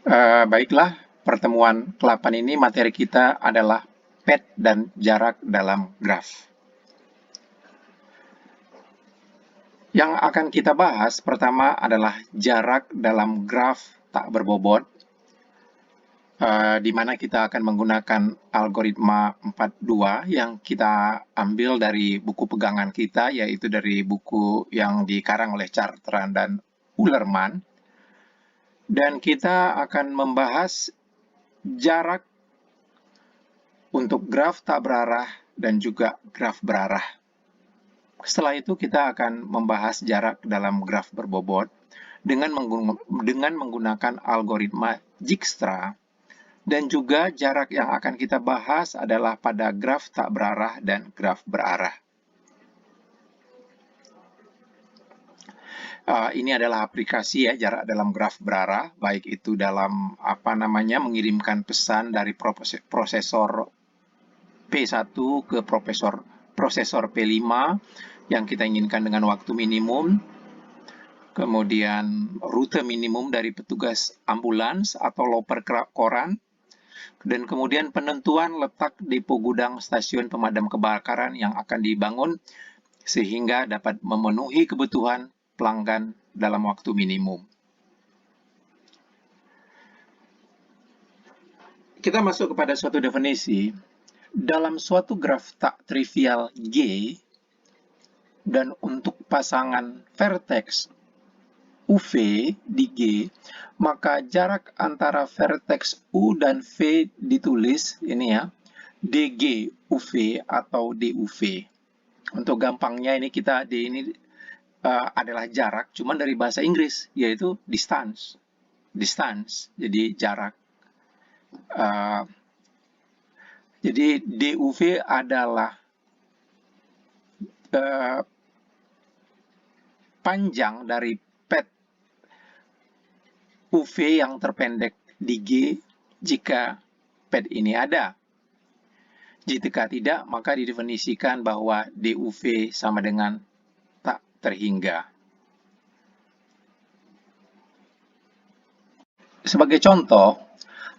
Baiklah, pertemuan ke-8 ini materi kita adalah pet dan jarak dalam graf. Yang akan kita bahas pertama adalah jarak dalam graf tak berbobot, di mana kita akan menggunakan algoritma 42 yang kita ambil dari buku pegangan kita, yaitu dari buku yang dikarang oleh Chartrand dan Ulerman. Dan kita akan membahas jarak untuk graf tak berarah dan juga graf berarah. Setelah itu kita akan membahas jarak dalam graf berbobot dengan menggunakan algoritma Dijkstra, dan juga jarak yang akan kita bahas adalah pada graf tak berarah dan graf berarah. Ini adalah aplikasi ya, jarak dalam graf berarah, baik itu dalam mengirimkan pesan dari prosesor P1 ke prosesor P5 yang kita inginkan dengan waktu minimum, kemudian rute minimum dari petugas ambulans atau loper koran, dan kemudian penentuan letak depo gudang stasiun pemadam kebakaran yang akan dibangun sehingga dapat memenuhi kebutuhan pelanggan dalam waktu minimum. Kita masuk kepada suatu definisi. Dalam suatu graf tak trivial G, dan untuk pasangan vertex UV di G, maka jarak antara vertex U dan V ditulis ini ya, DG UV atau DUV. Untuk gampangnya ini kita D ini adalah jarak, cuman dari bahasa Inggris, yaitu distance. Distance, jadi jarak. Jadi DUV adalah panjang dari pet UV yang terpendek di G jika pet ini ada. Jika tidak, maka didefinisikan bahwa DUV sama dengan tak terhingga. Sebagai contoh,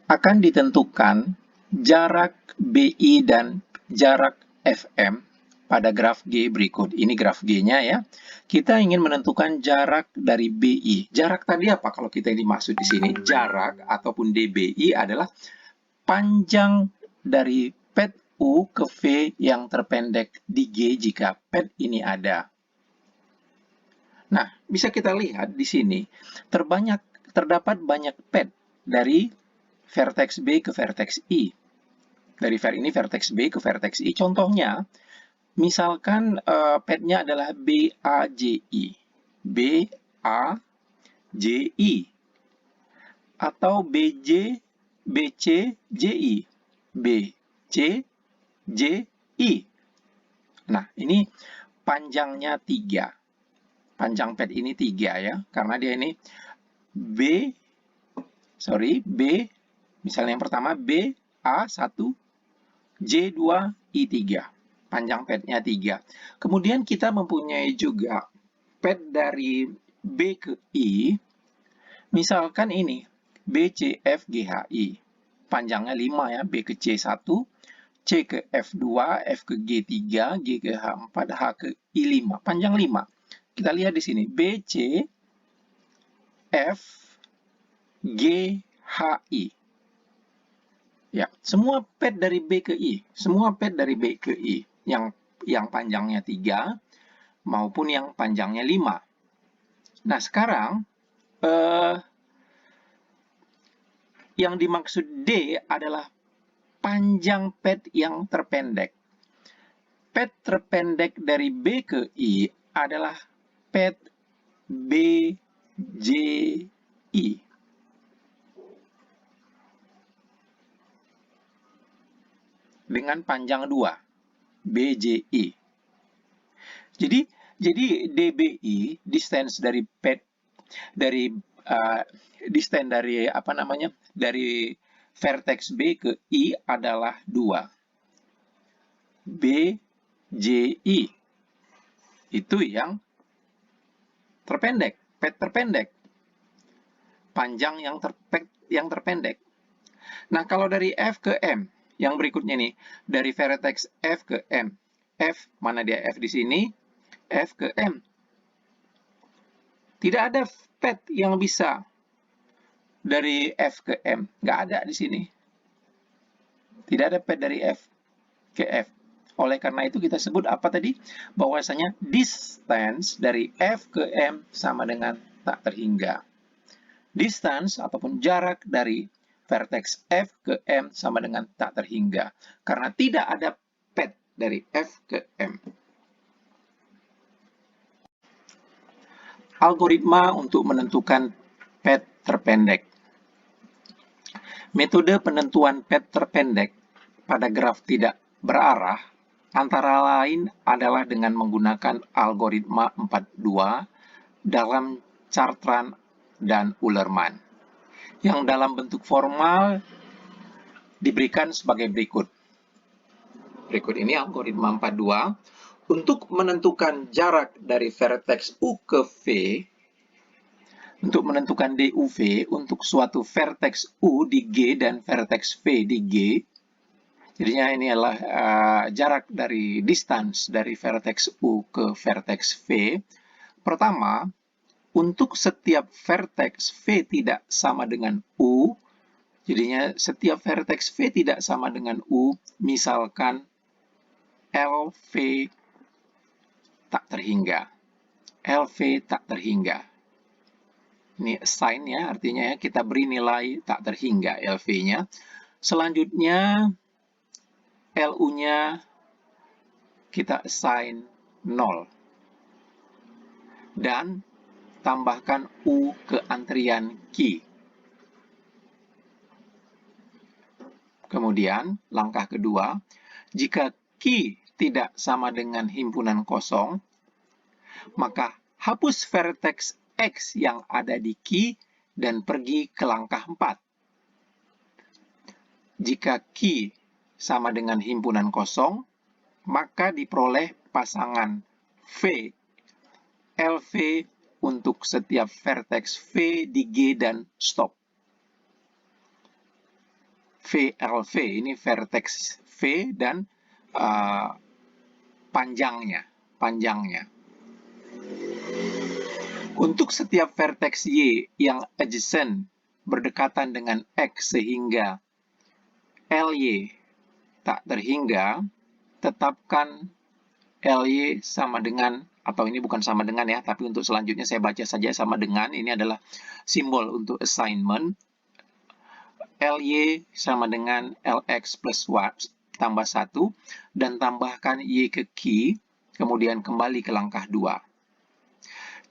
akan ditentukan jarak BI dan jarak FM pada graf G berikut. Ini graf G-nya ya. Kita ingin menentukan jarak dari BI. Jarak tadi apa kalau kita dimaksud di sini? Jarak ataupun DBI adalah panjang dari pet U ke V yang terpendek di G jika pet ini ada. Nah, bisa kita lihat di sini terdapat banyak pet dari vertex B ke vertex I. Dari ini vertex B ke vertex I. Contohnya, misalkan petnya adalah BAJI. BAJI. Atau BJ, BCJI. BCJI. Nah, ini panjangnya 3. Panjang pet ini 3 ya, karena dia ini B, misalnya yang pertama BA1, J2, I3. Panjang petnya 3. Kemudian kita mempunyai juga pet dari B ke I, misalkan ini BCFGHI. Panjangnya 5 ya, B ke C1, C ke F2, F ke G3, G ke H4, H ke I5. Panjang 5. Kita lihat di sini, BC, F, G, HI. Ya, semua pet dari B ke I, semua pet dari B ke I yang panjangnya 3 maupun yang panjangnya 5. Nah, sekarang yang dimaksud D adalah panjang pet yang terpendek. Pet terpendek dari B ke I adalah pet BJI. Dengan panjang 2, BJI. Jadi DBI, distance dari pet dari distance dari dari vertex B ke I adalah 2. BJI. Itu yang terpendek, pet terpendek. Panjang yang yang terpendek. Nah, kalau dari F ke M, yang berikutnya nih, dari vertex F ke M. F, mana dia F di sini? F ke M. Tidak ada pet yang bisa dari F ke M. Nggak ada di sini. Tidak ada pet dari F ke F. Oleh karena itu kita sebut apa tadi? Bahwasanya distance dari F ke M sama dengan tak terhingga. Distance ataupun jarak dari vertex F ke M sama dengan tak terhingga. Karena tidak ada pet dari F ke M. Algoritma untuk menentukan pet terpendek. Metode penentuan pet terpendek pada graf tidak berarah antara lain adalah dengan menggunakan algoritma 42 dalam Chartrand dan Ullmann, yang dalam bentuk formal diberikan sebagai berikut. Berikut ini algoritma 42 untuk menentukan jarak dari vertex U ke V, untuk menentukan DUV untuk suatu vertex U di G dan vertex V di G. Jadinya ini adalah jarak dari distance dari vertex U ke vertex V. Pertama, untuk setiap vertex V tidak sama dengan U, jadinya setiap vertex V tidak sama dengan U, misalkan LV tak terhingga. LV tak terhingga. Ini assign ya, artinya ya kita beri nilai tak terhingga LV-nya. Selanjutnya LU-nya kita assign 0. Dan tambahkan U ke antrian key. Kemudian, langkah kedua, jika key tidak sama dengan himpunan kosong, maka hapus vertex X yang ada di key dan pergi ke langkah 4. Jika key sama dengan himpunan kosong, maka diperoleh pasangan V, LV untuk setiap vertex V di G dan stop. VLV ini vertex V dan panjangnya. Untuk setiap vertex Y yang adjacent berdekatan dengan X sehingga LY tak terhingga, tetapkan LY sama dengan, atau ini bukan sama dengan ya, tapi untuk selanjutnya saya baca saja sama dengan, ini adalah simbol untuk assignment. LY sama dengan LX plus Y tambah 1, dan tambahkan Y ke key, kemudian kembali ke langkah 2.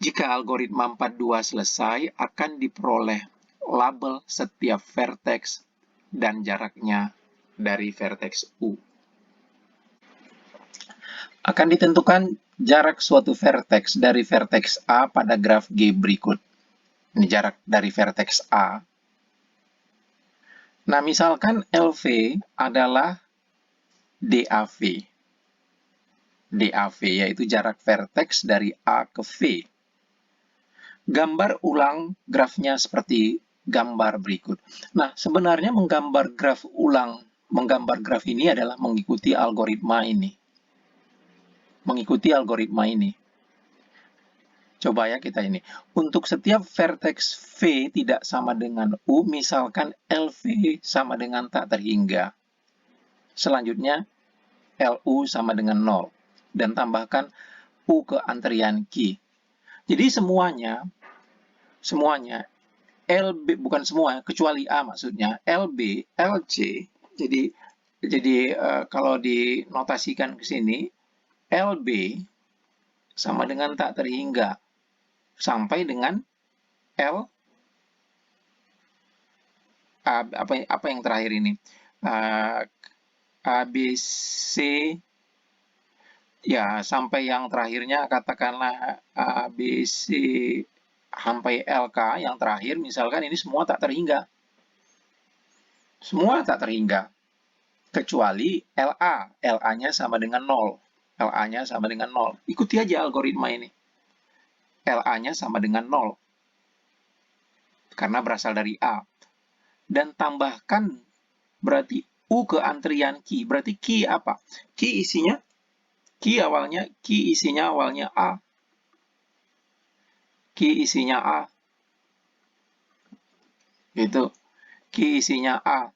Jika algoritma 42 selesai, akan diperoleh label setiap vertex dan jaraknya dari vertex U. Akan ditentukan jarak suatu vertex dari vertex A pada graf G berikut. Ini jarak dari vertex A. Nah, misalkan LV adalah DAV. DAV yaitu jarak vertex dari A ke V. Gambar ulang grafnya seperti gambar berikut. Nah, sebenarnya menggambar graf ini adalah mengikuti algoritma ini. Coba ya kita ini. Untuk setiap vertex V tidak sama dengan U, misalkan LV sama dengan tak terhingga. Selanjutnya, LU sama dengan 0. Dan tambahkan U ke antrian key. Jadi semuanya LB, bukan semua, kecuali A maksudnya, LB, LC, jadi kalau dinotasikan ke sini, LB sama dengan tak terhingga, sampai dengan L, apa yang terakhir ini, ABC, ya sampai yang terakhirnya katakanlah ABC sampai LK yang terakhir, misalkan ini semua tak terhingga. Semua tak terhingga. Kecuali LA. LA-nya sama dengan 0. LA-nya sama dengan 0. Ikuti aja algoritma ini. LA-nya sama dengan 0. Karena berasal dari A. dan tambahkan berarti U ke antrian key. Berarti key apa? Key isinya awalnya A. Key isinya A. Itu. Key isinya A.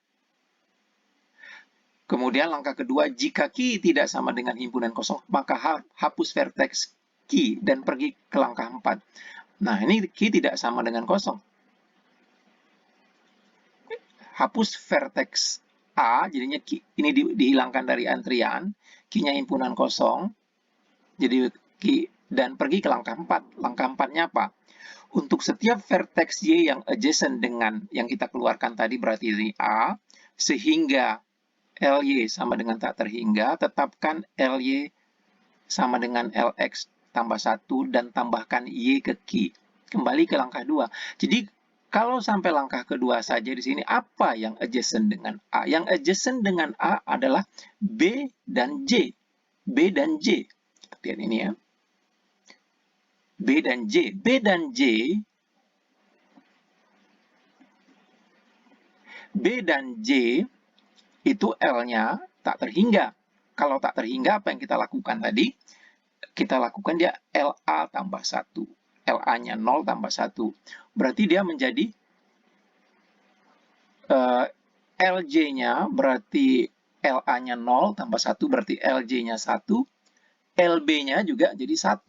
Kemudian langkah kedua, jika key tidak sama dengan himpunan kosong, maka hapus vertex key dan pergi ke langkah 4. Nah, ini key tidak sama dengan kosong. Hapus vertex A, jadinya key, ini dihilangkan dari antrian, key-nya himpunan kosong, jadi key, dan pergi ke langkah 4. Langkah 4-nya apa? Untuk setiap vertex Y yang adjacent dengan yang kita keluarkan tadi berarti ini A, sehingga LY sama dengan tak terhingga, tetapkan LY sama dengan LX tambah 1 dan tambahkan Y ke key. Kembali ke langkah 2. Jadi, kalau sampai langkah kedua saja di sini, apa yang adjacent dengan A? Yang adjacent dengan A adalah B dan J. B dan J. Lihat ini ya. B dan J. B dan J. B dan J itu L-nya tak terhingga. Kalau tak terhingga, apa yang kita lakukan tadi? Kita lakukan dia LA tambah 1. LA-nya 0 tambah 1. Berarti dia menjadi LJ-nya berarti LA-nya 0 tambah 1 berarti LJ-nya 1. LB-nya juga jadi 1.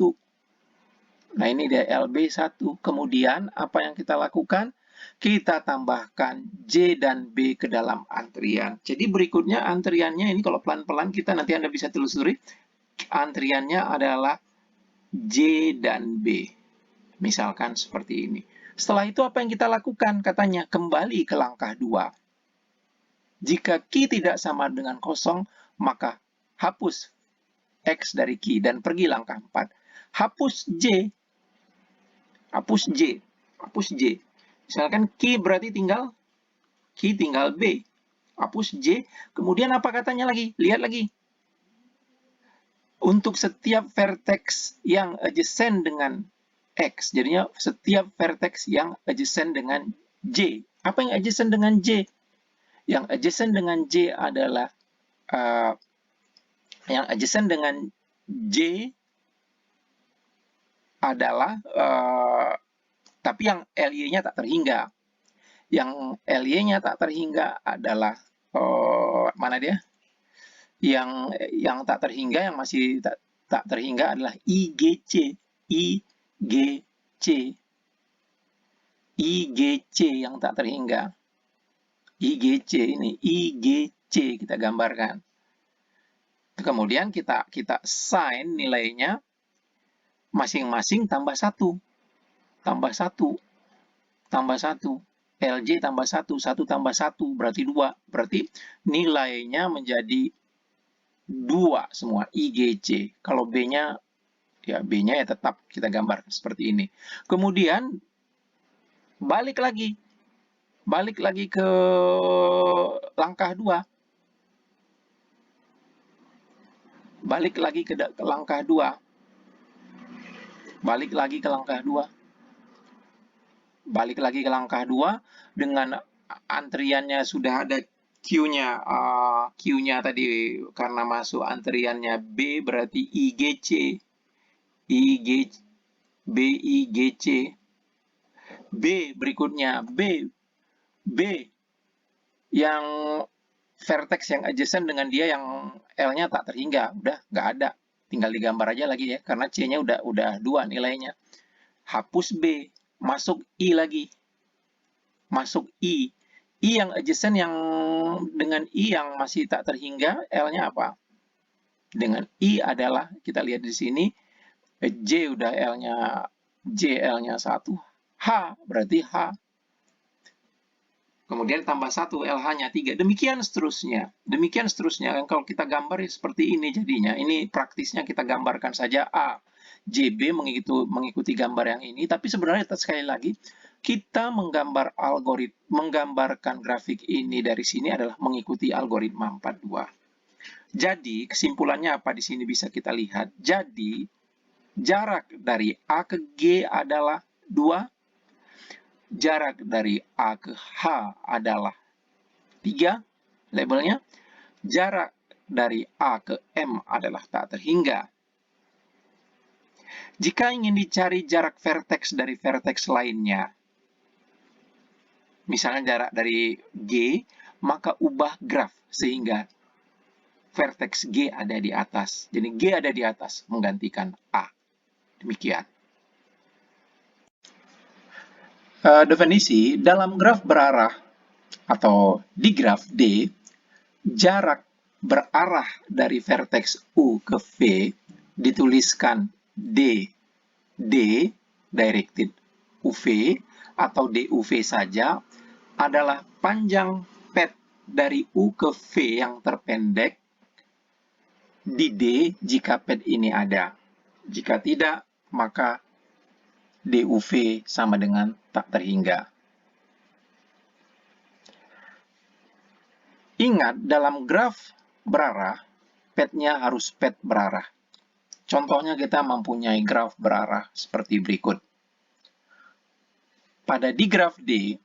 Nah, ini dia LB 1. Kemudian, apa yang kita lakukan? Kita tambahkan J dan B ke dalam antrian. Jadi berikutnya antriannya ini kalau pelan-pelan kita nanti Anda bisa telusuri. Antriannya adalah J dan B. Misalkan seperti ini. Setelah itu apa yang kita lakukan? Katanya kembali ke langkah 2. Jika key tidak sama dengan kosong, maka hapus X dari key dan pergi langkah 4. Hapus J. Hapus J. Hapus J. Misalkan key berarti tinggal B. Hapus J. Kemudian apa katanya lagi? Lihat lagi. Untuk setiap vertex yang adjacent dengan X. Jadinya setiap vertex yang adjacent dengan J. Apa yang adjacent dengan J? Yang adjacent dengan J adalah yang adjacent dengan J adalah tapi yang LY-nya tak terhingga. Yang LY-nya tak terhingga adalah mana dia? Yang tak terhingga, yang masih tak terhingga adalah IGC. IGC yang tak terhingga. IGC ini, IGC kita gambarkan. Kemudian kita assign nilainya masing-masing tambah 1. Tambah 1. Tambah 1. LJ tambah 1. 1 tambah 1 berarti 2. Berarti nilainya menjadi 2 semua, IGC. Kalau B-nya, ya B-nya ya tetap kita gambar seperti ini. Kemudian, balik lagi ke langkah 2. Balik lagi ke langkah 2. Balik lagi ke langkah 2. Balik lagi ke langkah 2 dengan antriannya sudah ada Q-nya. Q-nya tadi karena masuk antriannya B berarti IGC. B, IGC. B berikutnya. B yang vertex yang adjacent dengan dia yang L-nya tak terhingga. Udah, nggak ada. Tinggal digambar aja lagi ya, karena C-nya udah 2 nilainya. Hapus B. Masuk I lagi. Masuk I. I yang adjacent yang dengan I yang masih tak terhingga, L-nya apa? Dengan I adalah, kita lihat di sini, J udah L-nya, J L-nya 1. H berarti H. Kemudian tambah 1, LH-nya 3. Demikian seterusnya. Demikian seterusnya. Kalau kita gambar ya seperti ini jadinya. Ini praktisnya kita gambarkan saja A. JB mengikuti gambar yang ini. Tapi sebenarnya sekali lagi, kita menggambarkan grafik ini dari sini adalah mengikuti algoritma 42. Jadi, kesimpulannya apa di sini bisa kita lihat. Jadi, jarak dari A ke G adalah 2. jarak dari A ke H adalah 3, labelnya. Jarak dari A ke M adalah tak terhingga. Jika ingin dicari jarak vertex dari vertex lainnya, misalnya jarak dari G, maka ubah graf sehingga vertex G ada di atas. Jadi G ada di atas menggantikan A. Demikian. Definisi, dalam graf berarah atau di graf D, jarak berarah dari vertex U ke V dituliskan D, directed UV atau DUV saja, adalah panjang pet dari U ke V yang terpendek di D jika pet ini ada. Jika tidak, maka DUV sama dengan tak terhingga. Ingat, dalam graf berarah, petnya harus pet berarah. Contohnya kita mempunyai graf berarah seperti berikut. Pada di graf D,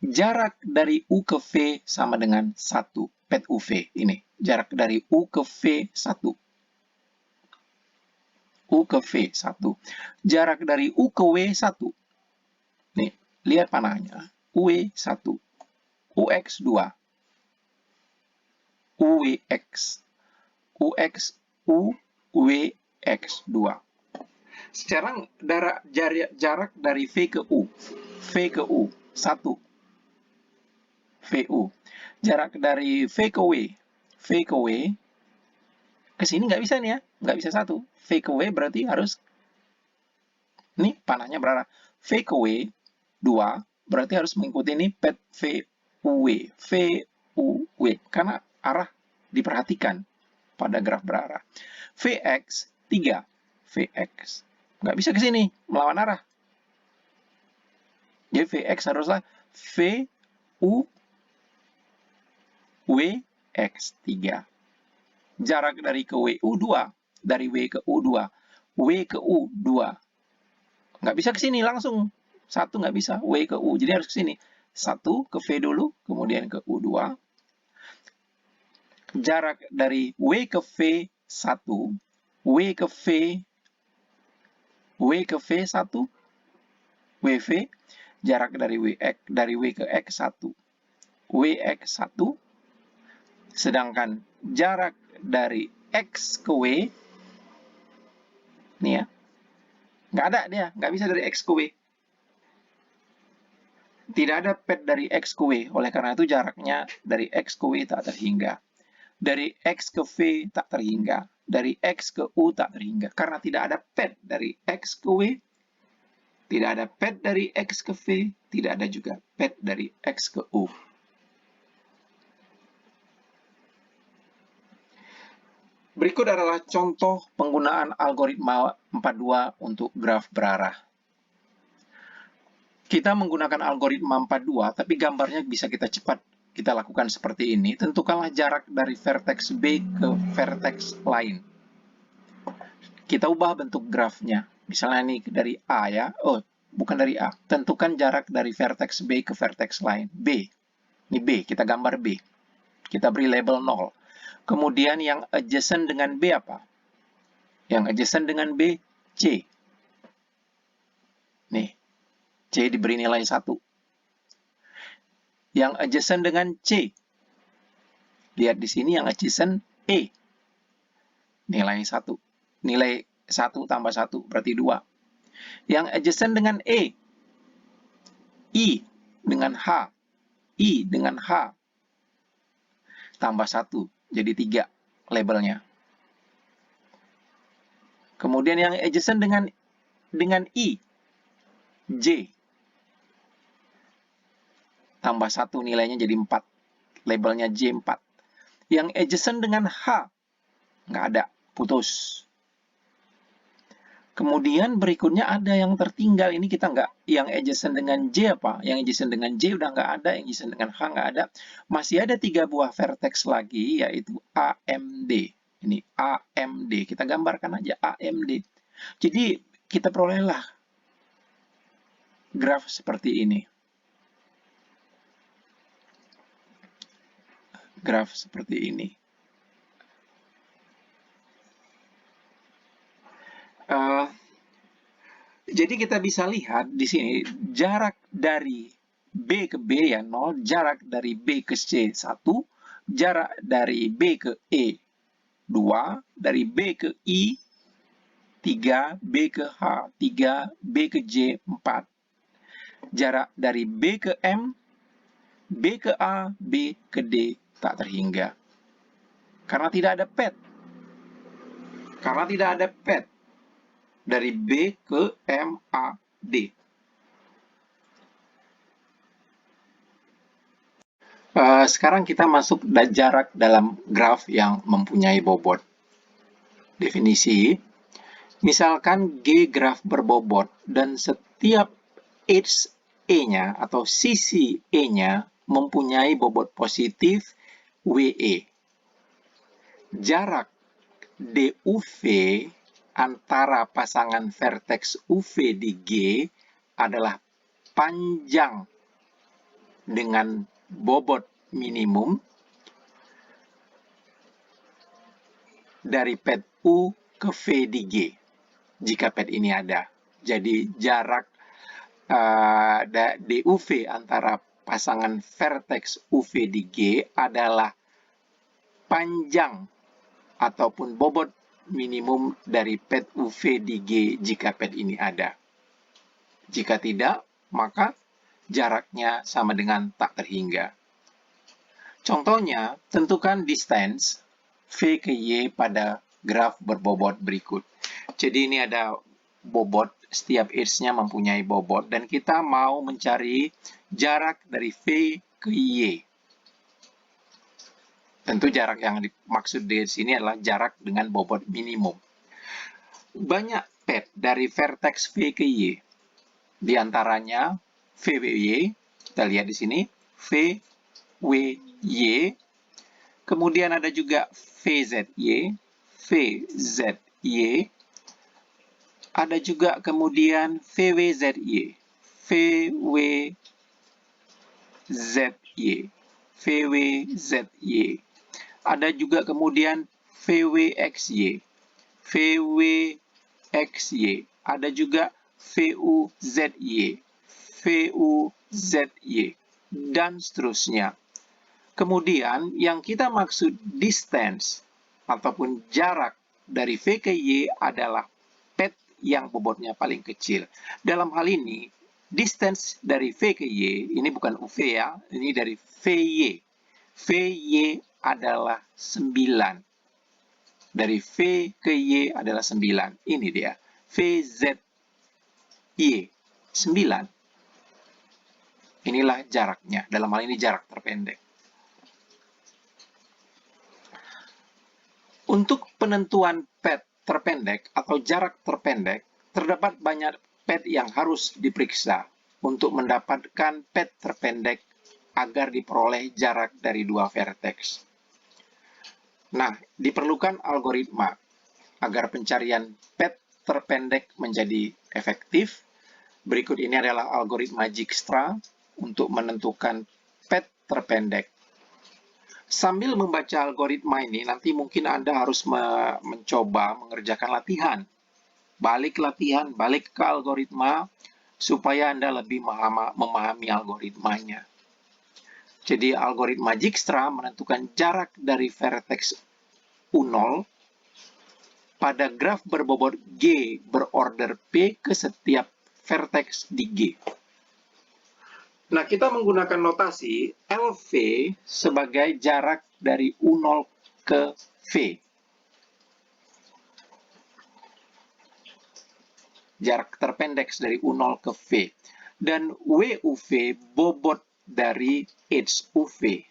jarak dari U ke V sama dengan 1, pet UV. Ini, jarak dari U ke V 1. U ke V 1. Jarak dari U ke W 1. Nih, lihat panahnya. W 1. UX 2. UWX. UX, UWX 2. Sekarang jarak dari V ke U. V ke U, 1. VU. Jarak dari V ke W. V ke W. Ke sini nggak bisa nih ya. Nggak bisa 1. V ke W berarti harus. Ini panahnya berarah. V ke W, 2. Berarti harus mengikuti ini pet VUW. VUW. Karena arah diperhatikan pada graf berarah. VX, 3. VX. Nggak bisa ke sini, melawan arah. Jadi VX haruslah VU WX3. Jarak dari ke WU 2. Dari W ke U 2. W ke U 2. Nggak bisa ke sini langsung. 1 nggak bisa. W ke U. Jadi harus ke sini. 1 ke V dulu. Kemudian ke U2. Jarak dari W ke V 1. W ke V. W ke V 1. WV. Jarak dari W ke X 1. WX 1. Sedangkan jarak dari X ke W, nih ya, nggak ada dia, nggak bisa dari X ke W. Tidak ada pet dari X ke W, oleh karena itu jaraknya dari X ke W tak terhingga. Dari X ke V tak terhingga. Dari X ke U tak terhingga. Karena tidak ada pet dari X ke W, tidak ada pet dari X ke V, tidak ada juga pet dari X ke U. Berikut adalah contoh penggunaan algoritma 42 untuk graf berarah. Kita menggunakan algoritma 42, tapi gambarnya bisa kita lakukan seperti ini. Tentukanlah jarak dari vertex B ke vertex lain. Kita ubah bentuk grafnya. Misalnya ini dari A ya. Oh, bukan dari A. Tentukan jarak dari vertex B ke vertex lain. B. Ini B, kita gambar B. Kita beri label 0. Kemudian yang adjacent dengan B apa? Yang adjacent dengan B, C. Nih, C diberi nilai 1. Yang adjacent dengan C. Lihat di sini yang adjacent E. Nilai 1. Nilai 1 tambah 1 berarti 2. Yang adjacent dengan E. I dengan H. I dengan H. Tambah 1. Jadi 3 labelnya. Kemudian yang adjacent dengan I. J. Tambah 1 nilainya jadi 4. Labelnya J4. Yang adjacent dengan H. Nggak ada. Putus. Kemudian berikutnya ada yang tertinggal. Ini kita nggak. Yang adjacent dengan J apa? Yang adjacent dengan J udah nggak ada. Yang adjacent dengan H nggak ada. Masih ada 3 buah vertex lagi, yaitu AMD. Ini AMD. Kita gambarkan aja AMD. Jadi kita perolehlah graf seperti ini. Graf seperti ini. Jadi kita bisa lihat di sini jarak dari B ke B ya 0, jarak dari B ke C 1, jarak dari B ke E 2, dari B ke I 3, B ke H 3, B ke J 4. Jarak dari B ke M, B ke A, B ke D tak terhingga. Karena tidak ada pet. Karena tidak ada pet dari B ke M, A, D. Sekarang kita masuk jarak dalam graf yang mempunyai bobot. Definisi, misalkan G graf berbobot dan setiap edge E-nya atau sisi E-nya mempunyai bobot positif WE. Jarak DUV antara pasangan vertex UV di G adalah panjang dengan bobot minimum dari pet U ke V di G, jika pet ini ada. Jadi jarak DUV antara pasangan vertex UV di G adalah panjang ataupun bobot minimum dari pet UV di G jika pet ini ada. Jika tidak, maka jaraknya sama dengan tak terhingga. Contohnya, tentukan distance V ke Y pada graf berbobot berikut. Jadi ini ada bobot, setiap edge-nya mempunyai bobot, dan kita mau mencari jarak dari V ke Y. Tentu jarak yang dimaksud di sini adalah jarak dengan bobot minimum. Banyak pet dari vertex V ke Y. Di antaranya VWY, kita lihat di sini, VWY. Kemudian ada juga VZY, VZY. Ada juga kemudian VWZY, VWZY, VWZY. Ada juga kemudian VWXY, VWXY. Ada juga VUZY, VUZY, dan seterusnya. Kemudian yang kita maksud distance ataupun jarak dari V ke Y adalah pet yang bobotnya paling kecil. Dalam hal ini, distance dari V ke Y, ini bukan UV ya, ini dari VY. VY adalah 9. Dari V ke Y adalah 9. Ini dia. VZY, 9. Inilah jaraknya. Dalam hal ini jarak terpendek. Untuk penentuan pet terpendek atau jarak terpendek, terdapat banyak pet yang harus diperiksa untuk mendapatkan pet terpendek agar diperoleh jarak dari dua vertex. Nah, diperlukan algoritma agar pencarian pet terpendek menjadi efektif. Berikut ini adalah algoritma Dijkstra untuk menentukan pet terpendek. Sambil membaca algoritma ini, nanti mungkin Anda harus mencoba mengerjakan latihan. Balik latihan, balik ke algoritma, supaya Anda lebih memahami algoritmanya. Jadi algoritma Dijkstra menentukan jarak dari vertex U0 pada graf berbobot G berorder P ke setiap vertex di G. Nah, kita menggunakan notasi LV sebagai jarak dari U0 ke V. Jarak terpendek dari U0 ke V. Dan WUV bobot dari edge UV.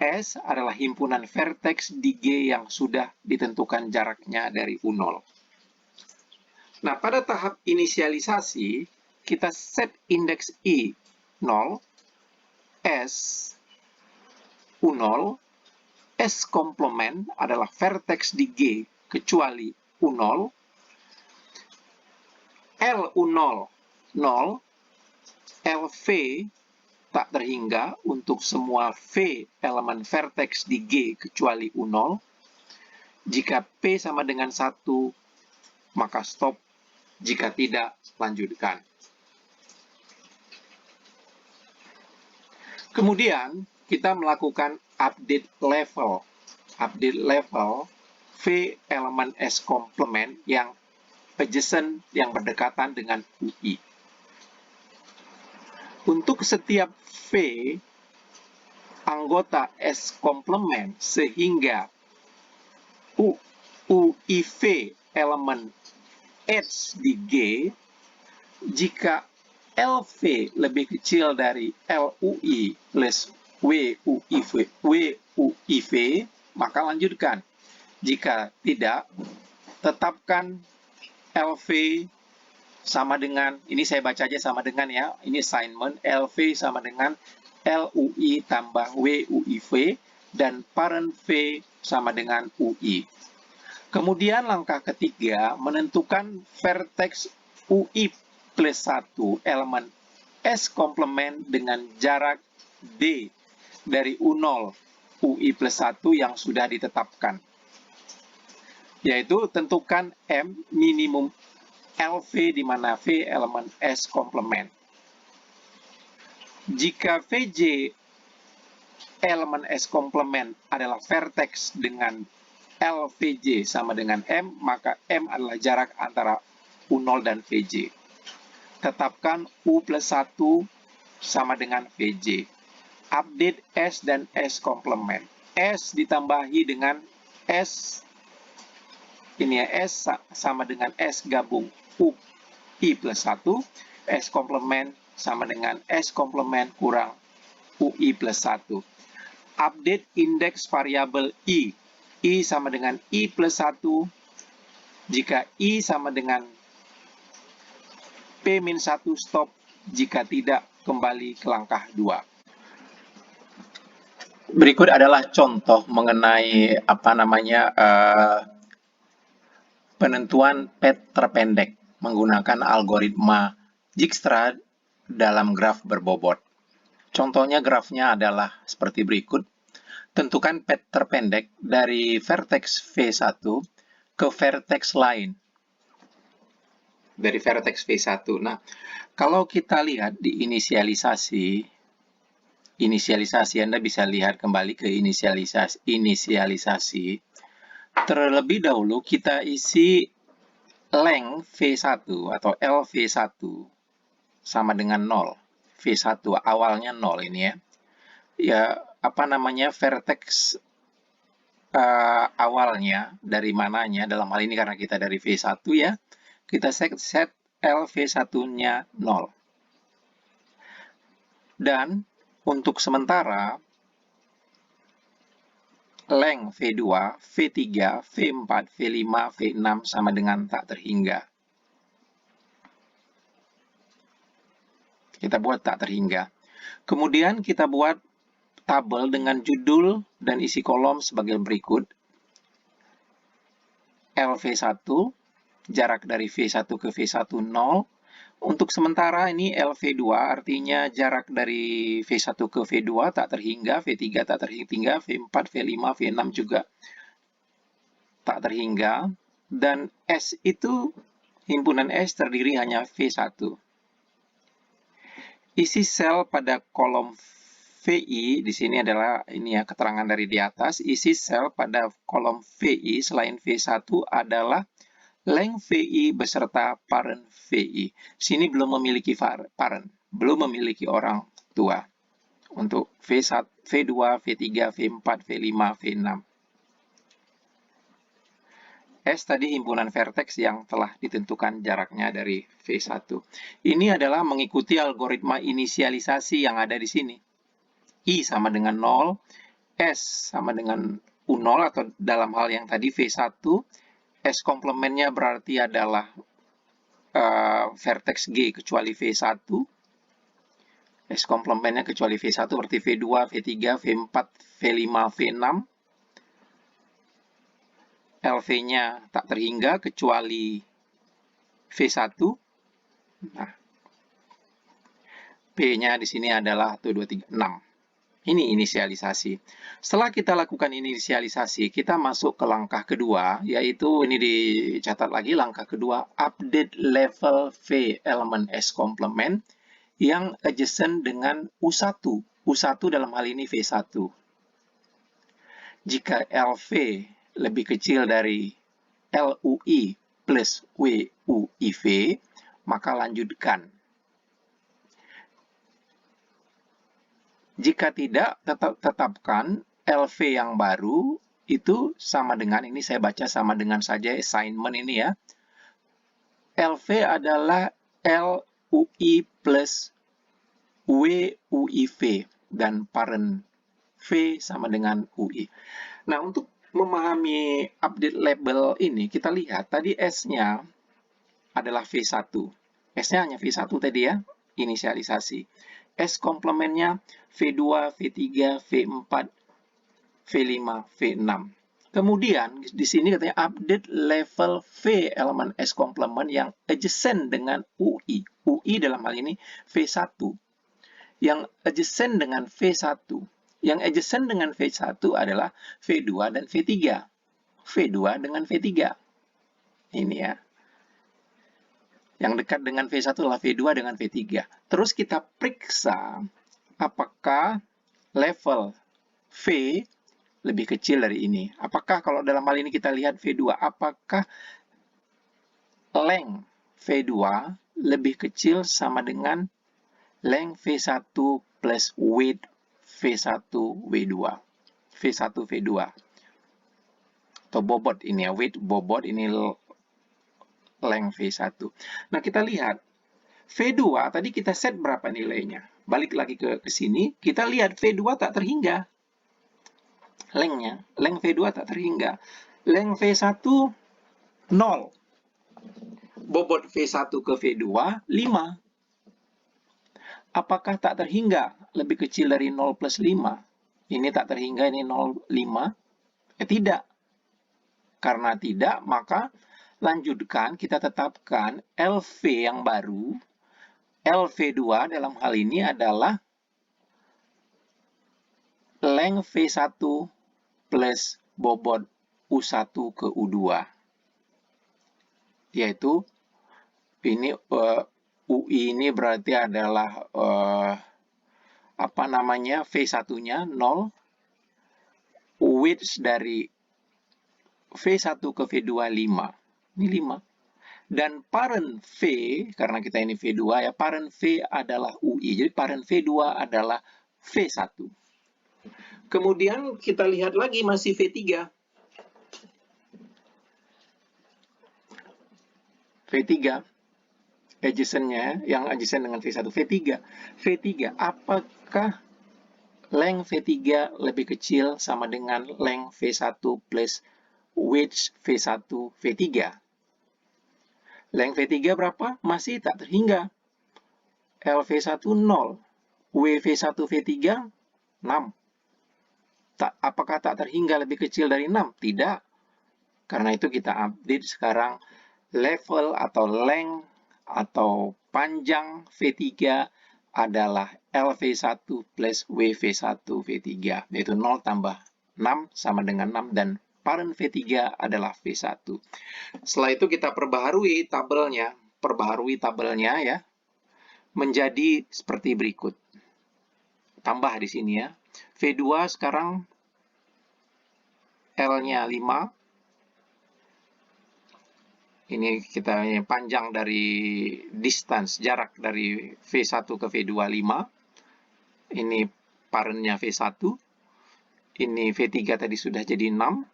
S adalah himpunan vertex di G yang sudah ditentukan jaraknya dari U0. Nah, pada tahap inisialisasi, kita set indeks I 0, S U0, S komplement adalah vertex di G kecuali U0, L U0 0, LV tak terhingga untuk semua V elemen vertex di G kecuali U0. Jika P sama dengan 1, maka stop. Jika tidak, lanjutkan. Kemudian, kita melakukan update level. Update level V elemen S komplement yang adjacent, yang berdekatan dengan UI. Untuk setiap V anggota S komplement sehingga UIV elemen H di G, jika LV lebih kecil dari LUI plus WUIV, maka lanjutkan. Jika tidak, tetapkan LV sama dengan, ini saya baca aja sama dengan ya, ini assignment, LV sama dengan LUI tambah WUIV, dan parent V sama dengan UI. Kemudian langkah ketiga, menentukan vertex UI plus 1 elemen S komplement dengan jarak D dari U0 UI plus 1 yang sudah ditetapkan. Yaitu tentukan M minimum LV di mana V elemen S komplement. Jika VJ elemen S komplement adalah vertex dengan LVJ sama dengan M, maka M adalah jarak antara U0 dan VJ. Tetapkan U plus 1 sama dengan VJ. Update S dan S komplement. S ditambahi dengan S, ini ya, S sama dengan S gabung UI plus 1, S komplement sama dengan S komplement kurang UI plus 1. Update indeks variabel I. I sama dengan I plus 1. Jika I sama dengan P-1 stop. Jika tidak, kembali ke langkah 2. Berikut adalah contoh mengenai penentuan pet terpendek menggunakan algoritma Dijkstra dalam graf berbobot. Contohnya grafnya adalah seperti berikut. Tentukan pet terpendek dari vertex V1 ke vertex lain. Dari vertex V1. Nah, kalau kita lihat di inisialisasi Anda bisa lihat kembali ke inisialisasi. Terlebih dahulu kita isi length V1 atau LV1 sama dengan 0. V1 awalnya 0 ini ya. Ya, vertex awalnya dari mananya, dalam hal ini karena kita dari V1 ya, kita set LV1-nya 0. Dan untuk sementara, length V2, V3, V4, V5, V6 sama dengan tak terhingga. Kita buat tak terhingga. Kemudian kita buat tabel dengan judul dan isi kolom sebagai berikut. LV1, jarak dari V1 ke V1 0. Untuk sementara ini LV2 artinya jarak dari V1 ke V2 tak terhingga, V3 tak terhingga, V4, V5, V6 juga tak terhingga. Dan S itu, himpunan S terdiri hanya V1. Isi sel pada kolom VI, di sini adalah ini ya keterangan dari di atas, isi sel pada kolom VI selain V1 adalah length VI beserta parent VI. Sini belum memiliki parent, belum memiliki orang tua. Untuk V1, V2, V3, V4, V5, V6. S tadi himpunan vertex yang telah ditentukan jaraknya dari V1. Ini adalah mengikuti algoritma inisialisasi yang ada di sini. I sama dengan 0, S sama dengan U0 atau dalam hal yang tadi V1, S komplementnya berarti adalah vertex G kecuali V1. S komplementnya kecuali V1 berarti V2, V3, V4, V5, V6. LV-nya tak terhingga kecuali V1. Nah, P-nya di sini adalah 1, 2, 3, 6. Ini inisialisasi. Setelah kita lakukan inisialisasi, kita masuk ke langkah kedua, yaitu ini dicatat lagi langkah kedua, update level V elemen S komplement yang adjacent dengan U1. U1 dalam hal ini V1. Jika LV lebih kecil dari LUI plus WUIV, maka lanjutkan. Jika tidak, tetapkan LV yang baru itu sama dengan, ini saya baca sama dengan saja assignment ini ya. LV adalah LUI plus WUIV dan parent V sama dengan UI. Nah, untuk memahami update label ini, kita lihat tadi S-nya adalah V1. S-nya hanya V1 tadi ya, inisialisasi. S komplementnya V2, V3, V4, V5, V6. Kemudian di sini katanya update level V elemen S komplement yang adjacent dengan UI. UI dalam hal ini V1. Yang adjacent dengan V1. Yang adjacent dengan V1 adalah V2 dan V3. V2 dengan V3. Ini ya. Yang dekat dengan V1 adalah V2 dengan V3. Terus kita periksa apakah level V lebih kecil dari ini. Apakah kalau dalam hal ini kita lihat V2, apakah length V2 lebih kecil sama dengan length V1 plus weight V1 W2. V1 V2. Atau bobot ini ya, weight bobot ini length V1. Nah, kita lihat V2 tadi kita set berapa nilainya. Balik lagi ke sini, kita lihat V2 tak terhingga. Length-nya, length V2 tak terhingga. Length V1 0. Bobot V1 ke V2 5. Apakah tak terhingga lebih kecil dari 0 plus 5? Ini tak terhingga, ini 0,5. Tidak. Karena tidak, maka lanjutkan, kita tetapkan LV yang baru. LV2 dalam hal ini adalah length V1 plus bobot U1 ke U2. Yaitu, ini UI ini berarti adalah V1-nya 0, width dari V1 ke V2 5. Ini 5. Dan parent V, karena kita ini V2 ya, parent V adalah UI. Jadi parent V2 adalah V1. Kemudian kita lihat lagi masih V3. V3. Adjacent-nya, yang adjacent dengan V1. V3. V3, apakah length V3 lebih kecil sama dengan length V1 plus width V1 V3? Length V3 berapa? Masih tak terhingga. LV1 0. WV1 V3 6. Apakah tak terhingga lebih kecil dari 6? Tidak. Karena itu kita update sekarang level atau length atau panjang V3 adalah LV1 plus WV1 V3. Yaitu 0 tambah 6 sama dengan 6 dan parent V3 adalah V1. Setelah itu kita perbaharui tabelnya ya, menjadi seperti berikut. Tambah di sini ya. V2 sekarang L-nya 5. Ini kita panjang dari distance, jarak dari V1 ke V2 5. Ini parentnya V1. Ini V3 tadi sudah jadi 6.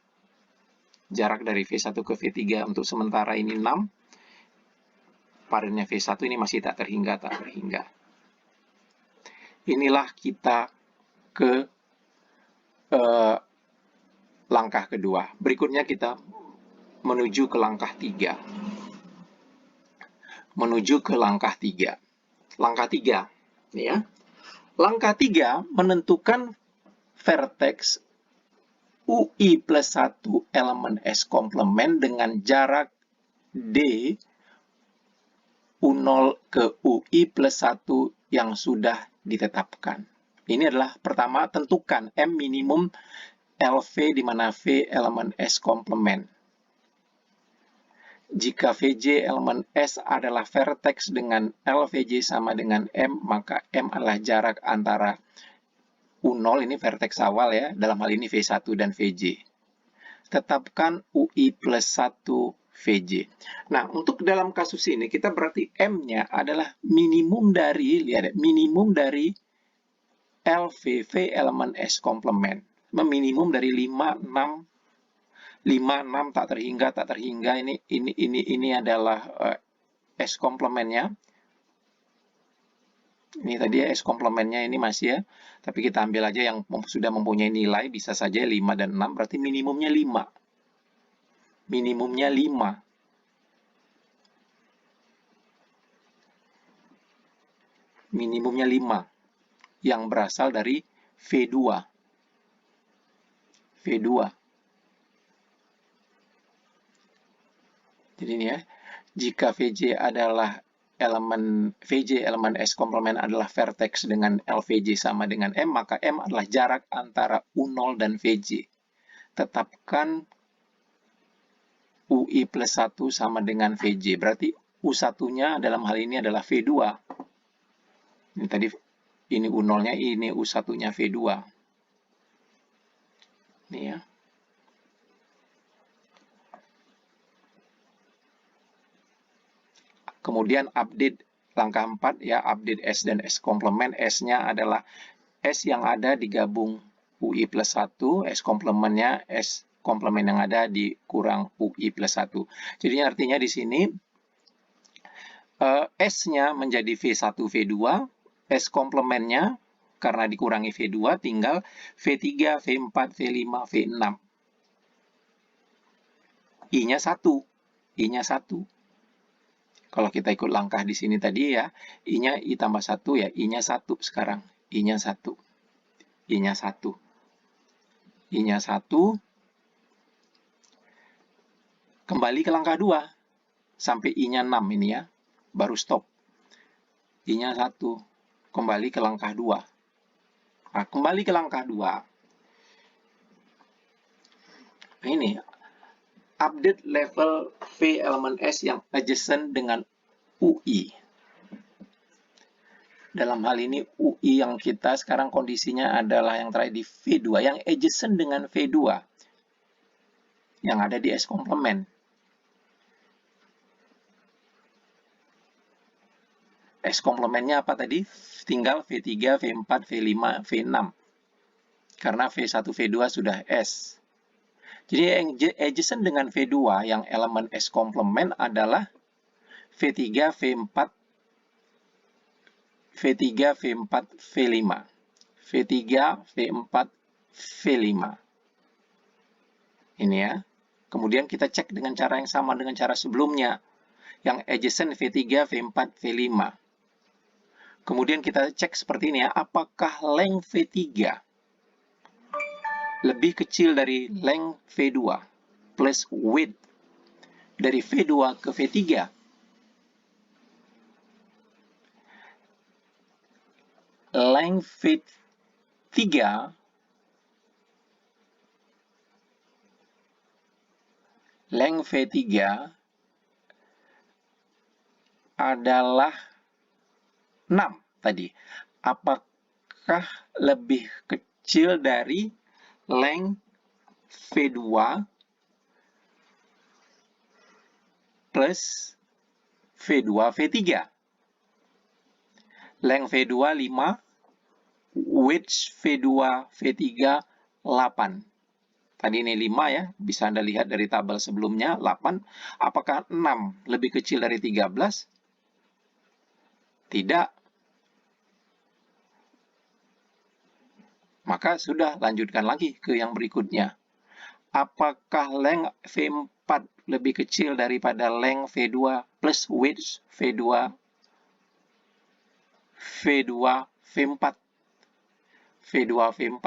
Jarak dari V1 ke V3 untuk sementara ini 6. Parentnya V1 ini masih tak terhingga. Inilah kita ke langkah kedua. Berikutnya kita menuju ke langkah 3. Langkah 3. Ya. Langkah 3 menentukan vertex UI plus 1 elemen S komplement dengan jarak D U0 ke UI plus 1 yang sudah ditetapkan. Ini adalah pertama, tentukan M minimum LV di mana V elemen S komplement. Jika VJ elemen S adalah vertex dengan LVJ sama dengan M, maka M adalah jarak antara U0, ini vertex awal ya, dalam hal ini V1 dan VJ. Tetapkan UI plus 1 VJ. Nah, untuk dalam kasus ini, kita berarti M-nya adalah minimum dari, lihat, minimum dari LVV elemen S komplement. Meminimum dari 5, 6, 5, 6 tak terhingga, ini adalah S komplementnya. Ini tadi ya S komplementnya ini masih ya, tapi kita ambil aja yang sudah mempunyai nilai, bisa saja 5 dan 6, berarti minimumnya 5. Minimumnya 5. Minimumnya 5 yang berasal dari V2. V2. Jadi ini ya, jika VJ adalah VJ elemen S komplement adalah vertex dengan LVJ sama dengan M, maka M adalah jarak antara U0 dan VJ. Tetapkan UI plus 1 sama dengan VJ. Berarti U1-nya dalam hal ini adalah V2. Ini tadi, ini U0-nya, ini U1-nya V2. Ini ya. Kemudian update langkah 4 ya, update S dan S komplement. S-nya adalah S yang ada digabung UI plus 1, S komplementnya S komplement yang ada dikurang UI plus 1. Jadi artinya di sini S-nya menjadi V1, V2, S komplementnya karena dikurangi V2 tinggal V3, V4, V5, V6. I-nya 1. I-nya 1. Kalau kita ikut langkah di sini tadi ya, I-nya I tambah 1 ya, I-nya 1 sekarang. I-nya 1. I-nya 1. I-nya 1. Kembali ke langkah 2. Sampai I-nya 6 ini ya. Baru stop. I-nya 1. Kembali ke langkah 2. Nah, kembali ke langkah 2. Nah, ini update level V elemen S yang adjacent dengan UI. Dalam hal ini UI yang kita sekarang kondisinya adalah yang terakhir di V2, yang adjacent dengan V2 yang ada di S komplement. S komplementnya apa tadi? Tinggal V3, V4, V5, V6. Karena V1, V2 sudah S. Jadi yang adjacent dengan V2 yang elemen S komplement adalah V3, V4, V3, V4, V5. V3, V4, V5. Ini ya. Kemudian kita cek dengan cara yang sama dengan cara sebelumnya. Yang adjacent V3, V4, V5. Kemudian kita cek seperti ini ya. Apakah length V3 lebih kecil dari length V2 plus width dari V2 ke V3? Length V3 adalah 6 tadi. Apakah lebih kecil dari length V2 plus V2 V3? Length V2 5, width V2 V3 8. Tadi ini 5 ya, bisa Anda lihat dari tabel sebelumnya, 8. Apakah 6 lebih kecil dari 13? Tidak. Maka sudah, lanjutkan lagi ke yang berikutnya. Apakah length V4 lebih kecil daripada length V2 plus width V2 V4? V2 V4.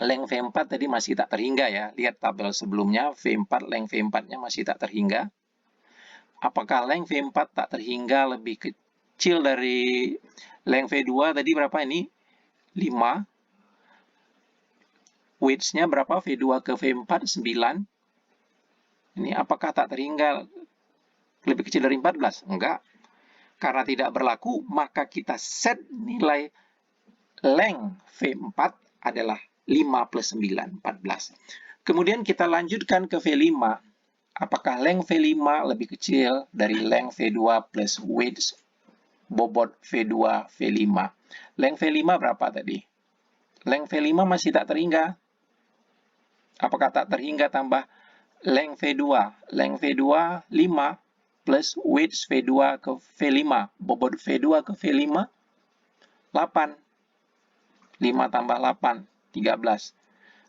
Length V4 tadi masih tak terhingga ya. Lihat tabel sebelumnya, V4, length V4-nya masih tak terhingga. Apakah length V4 tak terhingga lebih kecil kecil dari length V2 tadi berapa ini? 5. Weights-nya berapa? V2 ke V4, 9. Ini apakah tak terhingga lebih kecil dari 14? Enggak. Karena tidak berlaku, maka kita set nilai length V4 adalah 5 plus 9, 14. Kemudian kita lanjutkan ke V5. Apakah length V5 lebih kecil dari length V2 plus weight bobot V2, V5? Length V5 berapa tadi? Length V5 masih tak terhingga. Apakah tak terhingga tambah length V2? Length V2 5 plus weight V2 ke V5. Bobot V2 ke V5 8. 5 tambah 8, 13.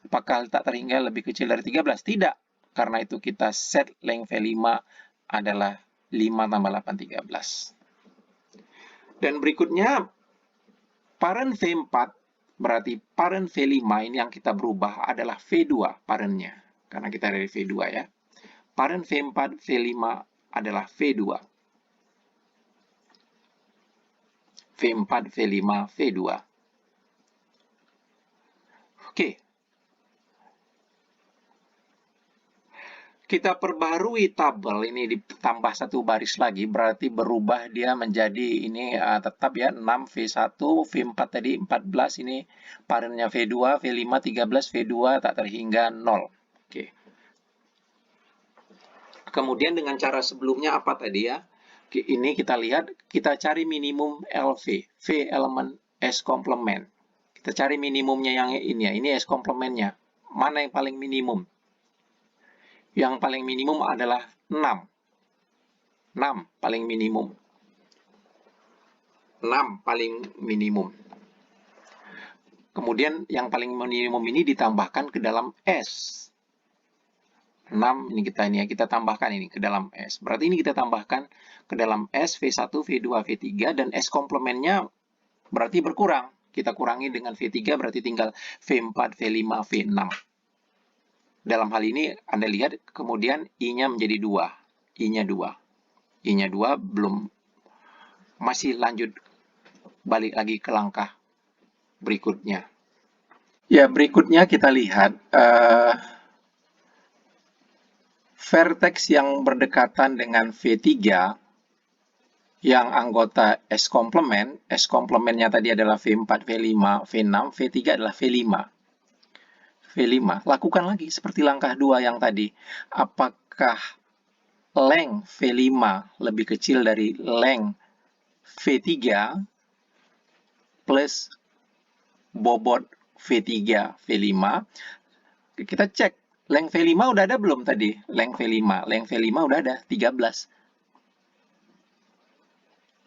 Apakah tak terhingga lebih kecil dari 13? Tidak. Karena itu kita set length V5 adalah 5 tambah 8, 13. Dan berikutnya, parent V4, berarti parent V5 ini yang kita berubah adalah V2 parentnya. Karena kita dari V2 ya. Parent V4, V5 adalah V2. V4, V5, V2. Oke. Kita perbarui tabel ini ditambah satu baris lagi, berarti berubah dia menjadi ini tetap ya 6 V1, V4 tadi 14, ini parentnya V2, V5 13, V2 tak terhingga 0. Oke. Kemudian dengan cara sebelumnya apa tadi ya? Ini kita lihat, kita cari minimum LV, V elemen S komplement. Kita cari minimumnya yang ini ya, ini S komplementnya. Mana yang paling minimum? Yang paling minimum adalah 6. 6 paling minimum. 6 paling minimum. Kemudian yang paling minimum ini ditambahkan ke dalam S. 6 ini kita tambahkan ini ke dalam S. Berarti ini kita tambahkan ke dalam S V1, V2, V3 dan S komplementnya berarti berkurang. Kita kurangi dengan V3 berarti tinggal V4, V5, V6. Dalam hal ini Anda lihat kemudian I-nya menjadi 2. I-nya 2. I-nya 2 belum, masih lanjut balik lagi ke langkah berikutnya. Ya, berikutnya kita lihat vertex yang berdekatan dengan V3 yang anggota S komplement. S komplementnya tadi adalah V4, V5, V6, V3 adalah V5. V5. Lakukan lagi seperti langkah 2 yang tadi. Apakah length V5 lebih kecil dari length V3 plus bobot V3, V5? Kita cek. Length V5 udah ada belum tadi? Length V5. Length V5 udah ada, 13.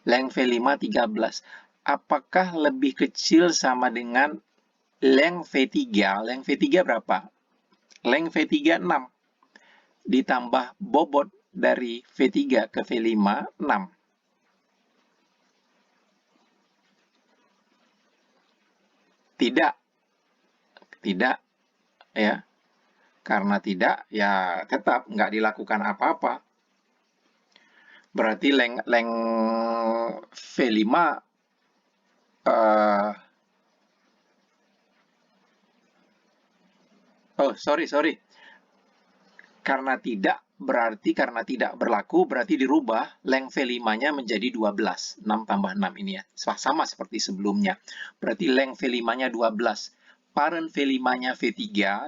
Length V5, 13. Apakah lebih kecil sama dengan length V3? Length V3 berapa? Length V3, 6. Ditambah bobot dari V3 ke V5, 6. Tidak. Tidak. Ya. Karena tidak, ya tetap nggak dilakukan apa-apa. Berarti length V5 sorry. Karena tidak berlaku, berarti dirubah length V5-nya menjadi 12. 6 tambah 6 ini ya. Sama seperti sebelumnya. Berarti length V5-nya 12. Parent V5-nya V3,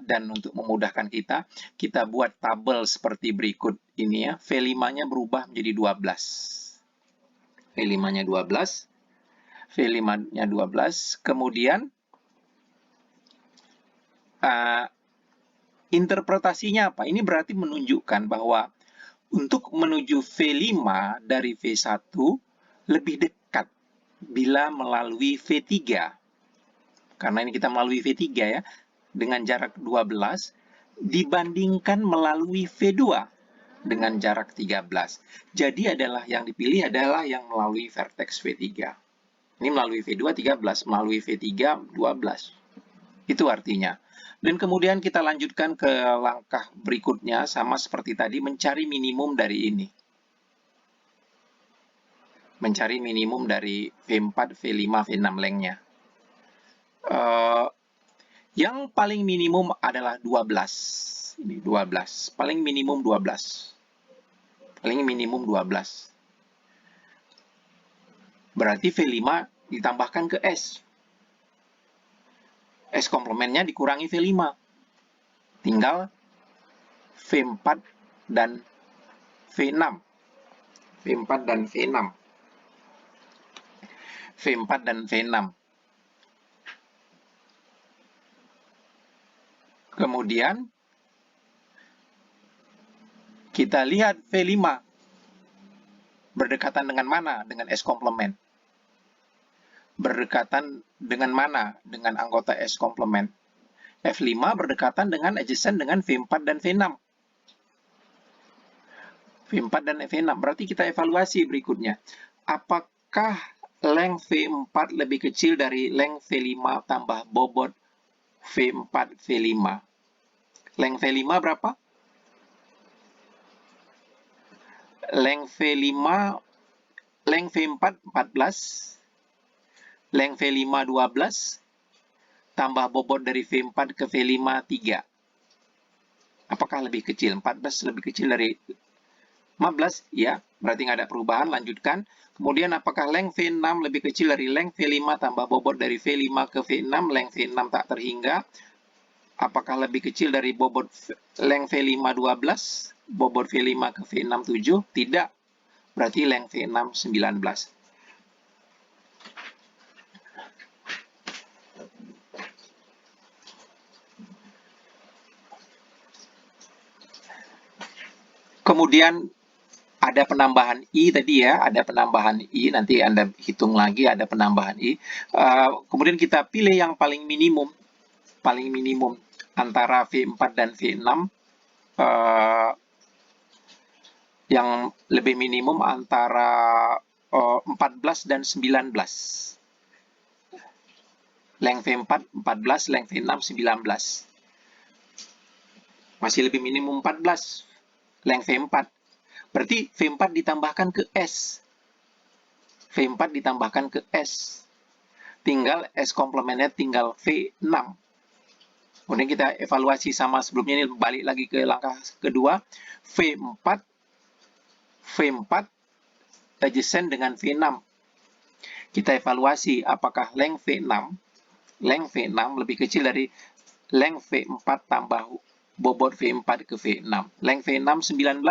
dan untuk memudahkan kita buat tabel seperti berikut ini ya. V5-nya berubah menjadi 12. V5-nya 12. V5-nya 12. Kemudian interpretasinya apa? Ini berarti menunjukkan bahwa untuk menuju V5 dari V1 lebih dekat bila melalui V3. Karena ini kita melalui V3 ya, dengan jarak 12 dibandingkan melalui V2 dengan jarak 13. Jadi yang dipilih adalah yang melalui vertex V3. Ini melalui V2 13, melalui V3 12. Itu artinya. Dan kemudian kita lanjutkan ke langkah berikutnya, sama seperti tadi, mencari minimum dari ini. mencari minimum dari V4, V5, V6 lengthnya. Yang paling minimum adalah 12. Ini 12. Paling minimum 12. Paling minimum 12. Berarti V5 ditambahkan ke S. S komplementnya dikurangi V5. Tinggal V4 dan V6. V4 dan V6. V4 dan V6. Kemudian kita lihat V5 berdekatan dengan mana? Dengan S komplement. Berdekatan dengan mana? Dengan anggota S komplement. F5 berdekatan dengan adjacent dengan V4 dan V6. V4 dan V6. Berarti kita evaluasi berikutnya. Apakah length V4 lebih kecil dari length V5 tambah bobot V4, V5? Length V5 berapa? Length V5, length V4 14, length V5 12, tambah bobot dari V4 ke V5 3. Apakah lebih kecil? 14 lebih kecil dari 15? Ya, berarti nggak ada perubahan, lanjutkan. Kemudian apakah length V6 lebih kecil dari length V5 tambah bobot dari V5 ke V6? Length V6 tak terhingga. Apakah lebih kecil dari bobot length V5 12? Bobot V5 ke V6 7? Tidak. Berarti length V6 19. Kemudian ada penambahan I tadi ya, ada penambahan I, nanti Anda hitung lagi ada penambahan I. Kemudian kita pilih yang paling minimum antara V4 dan V6. Yang lebih minimum antara 14 dan 19. Length V4 14, length V6 19. Masih lebih minimum 14. Length V4. Berarti V4 ditambahkan ke S. V4 ditambahkan ke S. Tinggal S komplementnya tinggal V6. Kemudian kita evaluasi sama sebelumnya, ini balik lagi ke langkah kedua. V4 adjacent dengan V6. Kita evaluasi apakah length V6 lebih kecil dari length V4 tambah bobot V4 ke V6. Length V6 19,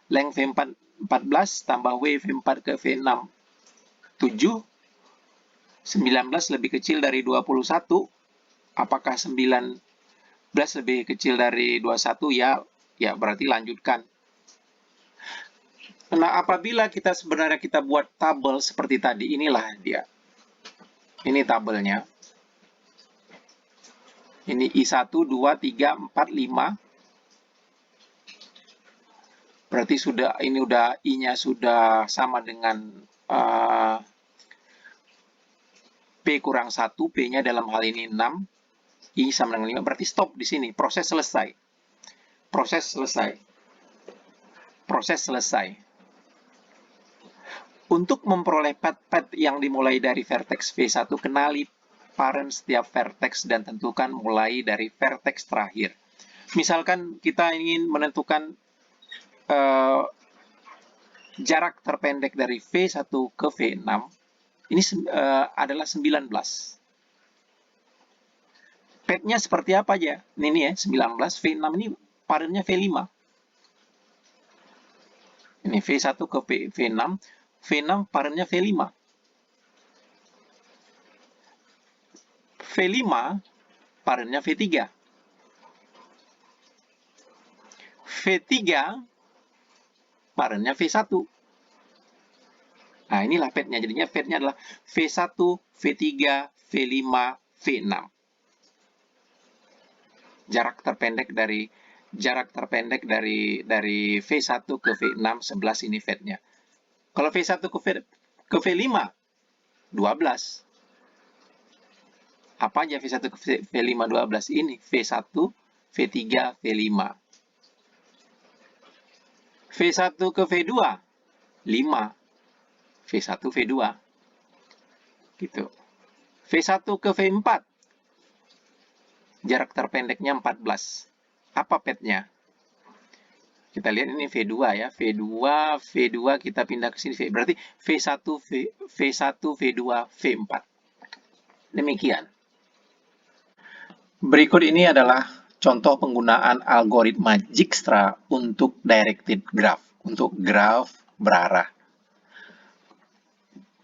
length V4 14 tambah W V4 ke V6 7. 19 lebih kecil dari 21. Apakah 19 lebih kecil dari 21? Ya berarti lanjutkan. Nah, apabila kita sebenarnya kita buat tabel seperti tadi, inilah dia. Ini tabelnya. Ini I1, 2, 3, 4, 5. Berarti I-nya sudah sama dengan P kurang 1, P-nya dalam hal ini 6, I sama dengan 5. Berarti stop di sini, proses selesai. Proses selesai. Untuk memperoleh pad yang dimulai dari vertex V1, kenali parent setiap vertex dan tentukan mulai dari vertex terakhir. Misalkan kita ingin menentukan jarak terpendek dari V1 ke V6, ini adalah 19. Padnya seperti apa aja? Ini ya, 19, V6 ini parentnya V5. Ini V1 ke V6, V6 parentnya V5. V5 parentnya V3. V3 parentnya V1. Nah, inilah padnya. Jadinya padnya adalah V1, V3, V5, V6. Jarak terpendek dari V1 ke V6, 11 ini padnya. Kalau V1 ke V5, 12. Apa aja V1 ke V5 12? Ini V1, V3, V5. V1 ke V2, 5. V1, V2. Gitu. V1 ke V4. Jarak terpendeknya 14. Apa petnya? Kita lihat ini V2 ya. V2 kita pindah ke sini. Berarti V1, V1, V2, V4. Demikian. Berikut ini adalah contoh penggunaan algoritma Dijkstra untuk directed graph, untuk graf berarah.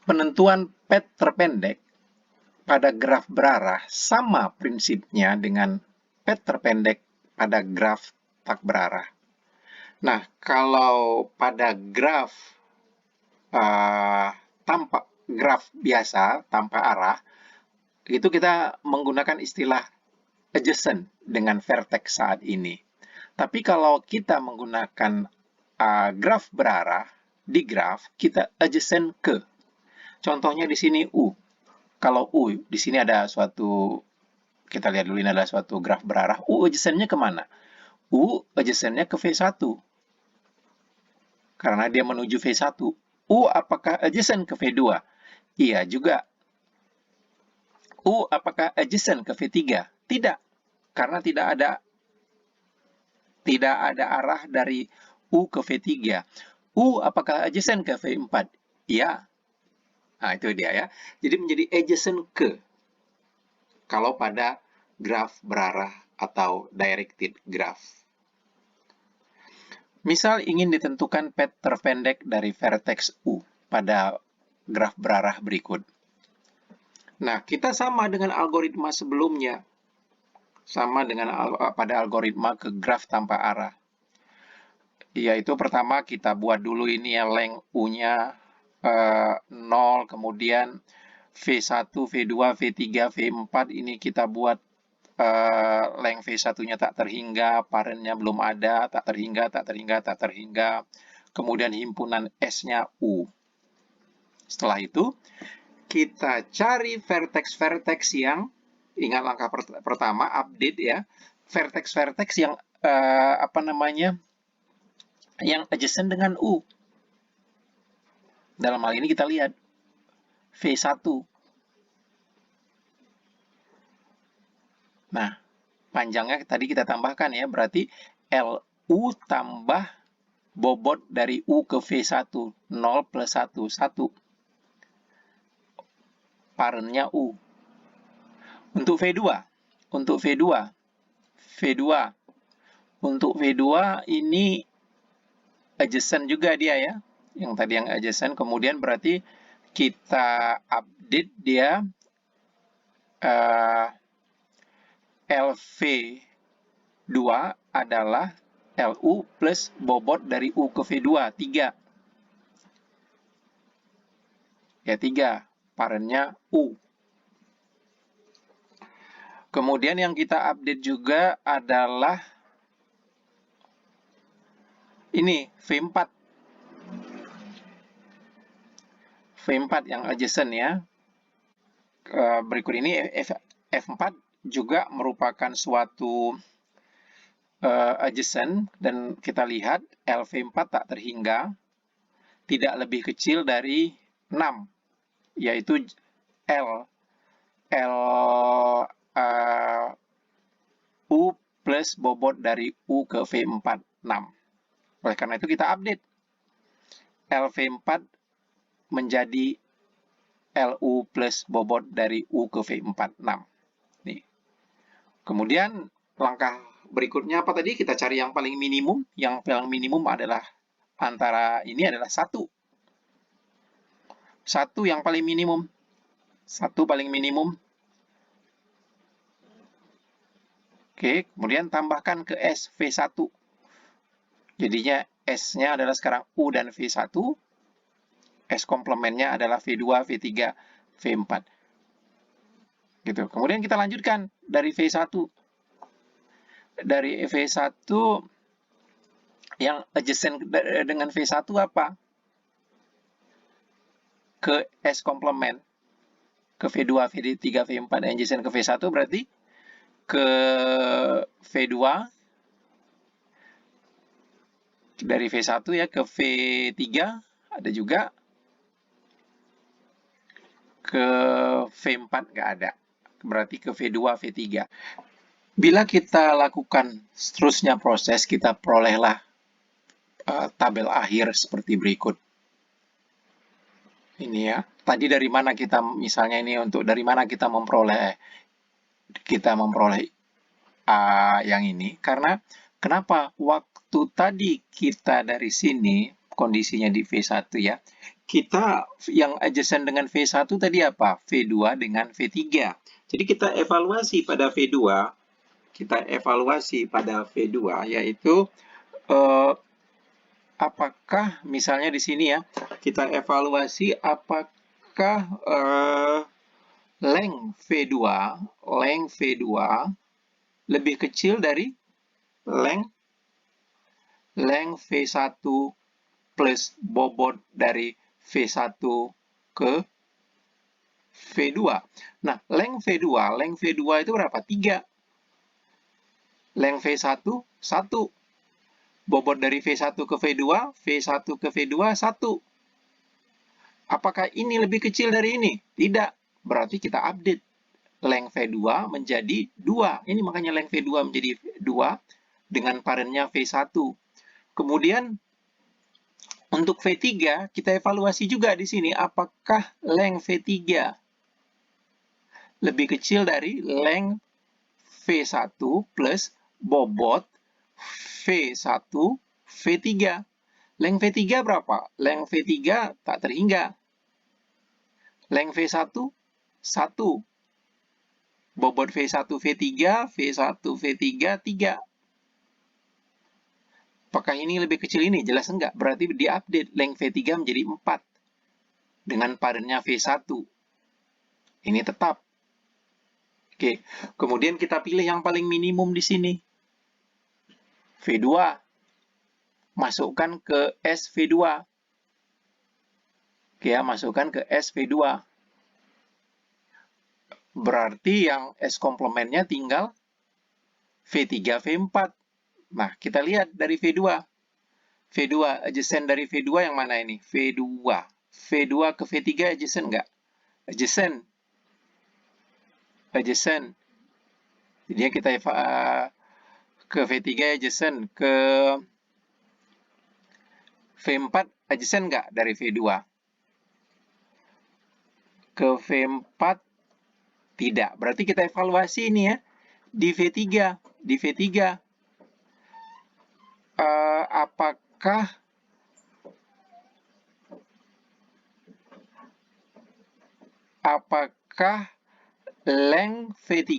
Penentuan pet terpendek pada graf berarah sama prinsipnya dengan pet terpendek pada graf tak berarah. Nah, kalau pada graf graf biasa tanpa arah, itu kita menggunakan istilah adjacent dengan vertex saat ini. Tapi kalau kita menggunakan graf berarah, di graf kita adjacent ke. Contohnya di sini U. Kalau U, di sini ada suatu, kita lihat dulu ini adalah suatu graf berarah. U adjacent-nya kemana? U adjacent-nya ke V1. Karena dia menuju V1. U apakah adjacent ke V2? Iya juga. U apakah adjacent ke V3? Tidak. Karena tidak ada arah dari U ke V3. U apakah adjacent ke V4? Iya. Nah, itu dia ya. Jadi menjadi adjacent ke. Kalau pada graf berarah atau directed graph. Misal ingin ditentukan pet terpendek dari vertex U pada graf berarah berikut. Nah, kita sama dengan algoritma sebelumnya. Sama dengan pada algoritma ke graf tanpa arah. Yaitu pertama kita buat dulu ini ya length U-nya 0, kemudian V1, V2, V3, V4 ini kita buat length V1-nya tak terhingga, parentnya belum ada, tak terhingga, tak terhingga, tak terhingga. Kemudian himpunan S-nya U. Setelah itu, kita cari vertex-vertex yang, ingat langkah pertama, update ya, vertex-vertex yang, yang adjacent dengan U. Dalam hal ini kita lihat, V1. Nah, panjangnya tadi kita tambahkan ya, berarti LU tambah bobot dari U ke V1, 0 plus 1, 1. Parentnya U. Untuk V2, untuk V2 ini adjacent juga dia ya, yang tadi yang adjacent, kemudian berarti kita update dia LV2 adalah LU plus bobot dari U ke V2, 3. Ya, 3. Parentnya U. Kemudian yang kita update juga adalah ini, V4. V4 yang adjacent ya. Berikut ini F4 juga merupakan suatu adjacent, dan kita lihat LV4 tak terhingga, tidak lebih kecil dari 6, yaitu U plus bobot dari U ke V4, 6. Oleh karena itu kita update LV4 menjadi LU plus bobot dari U ke V4, 6. Nih. Kemudian langkah berikutnya apa tadi? Kita cari yang paling minimum. Yang paling minimum adalah antara ini adalah 1. 1 yang paling minimum. 1 paling minimum. Oke, kemudian tambahkan ke S V1. Jadinya S-nya adalah sekarang U dan V1. S komplementnya adalah V2, V3, V4. Gitu. Kemudian kita lanjutkan dari V1. Dari V1 yang adjacent dengan V1 apa? Ke S komplement. Ke V2, V3, V4. Adjacent ke V1 berarti ke V2. Dari V1 ya ke V3 ada juga. ke V4 nggak ada. Berarti ke V2, V3. Bila kita lakukan seterusnya proses, kita perolehlah tabel akhir seperti berikut. Ini ya. Tadi dari mana kita, misalnya ini untuk dari mana kita memperoleh yang ini. Karena kenapa? Waktu tadi kita dari sini, kondisinya di V1 ya, kita yang adjacent dengan V1 tadi apa? V2 dengan V3. Jadi kita evaluasi pada V2, yaitu apakah misalnya di sini ya, kita evaluasi apakah length V2 lebih kecil dari length V1 plus bobot dari V1 ke V2. Nah, length V2 itu berapa? 3. Length V1, 1. Bobot dari V1 ke V2, V1 ke V2, 1. Apakah ini lebih kecil dari ini? Tidak. Berarti kita update length V2 menjadi 2. Ini makanya length V2 menjadi 2 dengan parentnya V1. Kemudian untuk V3 kita evaluasi juga di sini apakah length V3 lebih kecil dari length V1 plus bobot V1 V3. Length V3 berapa? Length V3 tak terhingga. Length V1 1. Bobot V1 V3, V1 V3 3. Apakah ini lebih kecil ini? Jelas enggak. Berarti diupdate length V3 menjadi 4 dengan parentnya V1. Ini tetap. Oke. Kemudian kita pilih yang paling minimum di sini. V2. Masukkan ke SV2. Oke ya, masukkan ke SV2. Berarti yang S komplementnya tinggal V3, V4. Nah, kita lihat dari V2. V2, adjacent dari V2 yang mana ini? V2. V2 ke V3 adjacent enggak? Adjacent. Jadi kita ke V3 adjacent. Ke V4 adjacent enggak dari V2? Ke V4 tidak. Berarti kita evaluasi ini ya. Di V3. Apakah length V3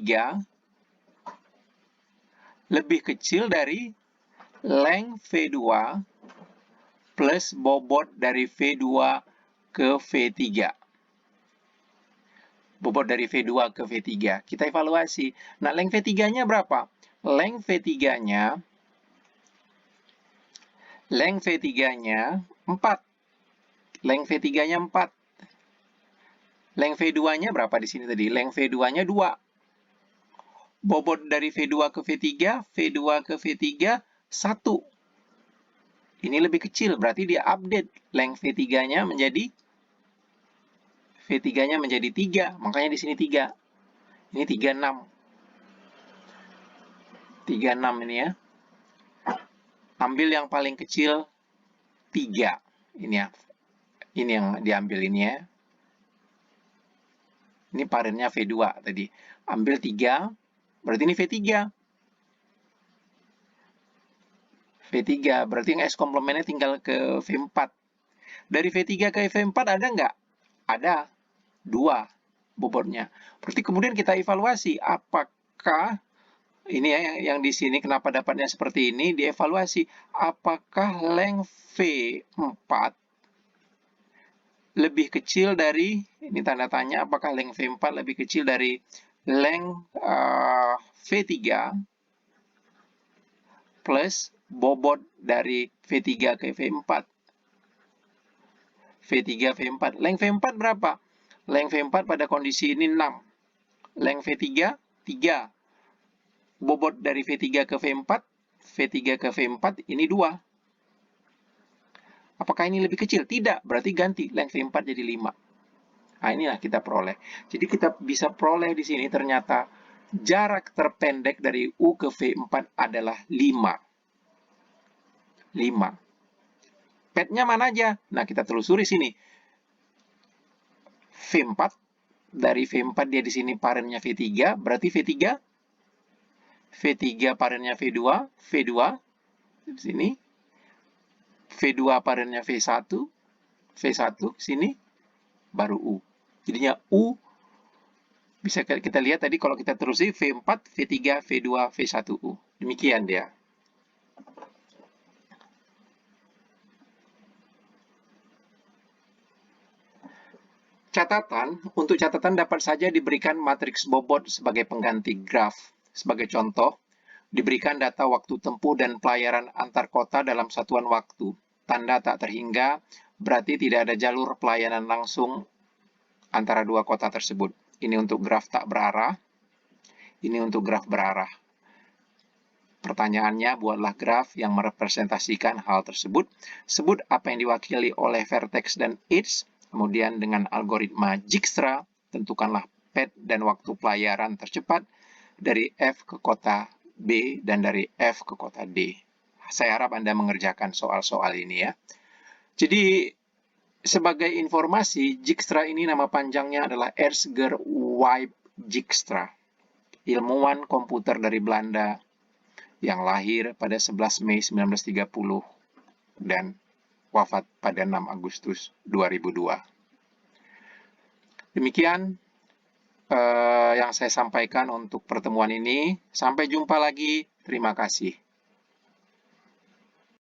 lebih kecil dari length V2 plus bobot dari V2 ke V3. Bobot dari V2 ke V3. Kita evaluasi. Nah, length V3-nya berapa? Length V3-nya 4. Length V3-nya 4. Length V2-nya berapa di sini tadi? Length V2-nya 2. Bobot dari V2 ke V3, V2 ke V3, 1. Ini lebih kecil, berarti dia update length V3-nya menjadi 3. Makanya di sini 3. Ini 36. 36 ini ya. Ambil yang paling kecil 3. Ini ya. Ini yang diambil ini ya. Ini parentnya V2 tadi. Ambil 3, berarti ini V3. Berarti yang S komplementnya tinggal ke V4. Dari V3 ke V4 ada nggak? Ada. 2 bobotnya. Berarti kemudian kita evaluasi apakah ini ya yang di sini kenapa dapatnya seperti ini, dievaluasi apakah length V4 lebih kecil dari, ini tanda tanya, apakah length V4 lebih kecil dari length V3 plus bobot dari V3 ke V4. V3, V4. Length V4 berapa? Length V4 pada kondisi ini 6. Length V3, 3. Bobot dari V3 ke V4, ini 2. Apakah ini lebih kecil? Tidak, berarti ganti length V4 jadi 5. Nah, inilah kita peroleh. Jadi kita bisa peroleh di sini ternyata jarak terpendek dari U ke V4 adalah 5. 5. Petnya mana aja? Nah, kita telusuri sini. V4, dari V4 dia di sini parennya V3, berarti V3 parennya V2, V2 di sini, V2 parennya V1, V1 sini, baru U. Jadinya U, bisa kita lihat tadi kalau kita terusin V4, V3, V2, V1U. Demikian dia. Catatan, untuk catatan dapat saja diberikan matriks bobot sebagai pengganti graf. Sebagai contoh, diberikan data waktu tempuh dan pelayaran antar kota dalam satuan waktu. Tanda tak terhingga, berarti tidak ada jalur pelayanan langsung antara dua kota tersebut. Ini untuk graf tak berarah, ini untuk graf berarah. Pertanyaannya, buatlah graf yang merepresentasikan hal tersebut. Sebut apa yang diwakili oleh vertex dan edge. Kemudian dengan algoritma Dijkstra, tentukanlah pet dan waktu pelayaran tercepat dari F ke kota B dan dari F ke kota D. Saya harap Anda mengerjakan soal-soal ini ya. Jadi, sebagai informasi, Dijkstra ini nama panjangnya adalah Ersger Wijk Dijkstra. Ilmuwan komputer dari Belanda yang lahir pada 11 Mei 1930 dan wafat pada 6 Agustus 2002. Demikian yang saya sampaikan untuk pertemuan ini. Sampai jumpa lagi. Terima kasih.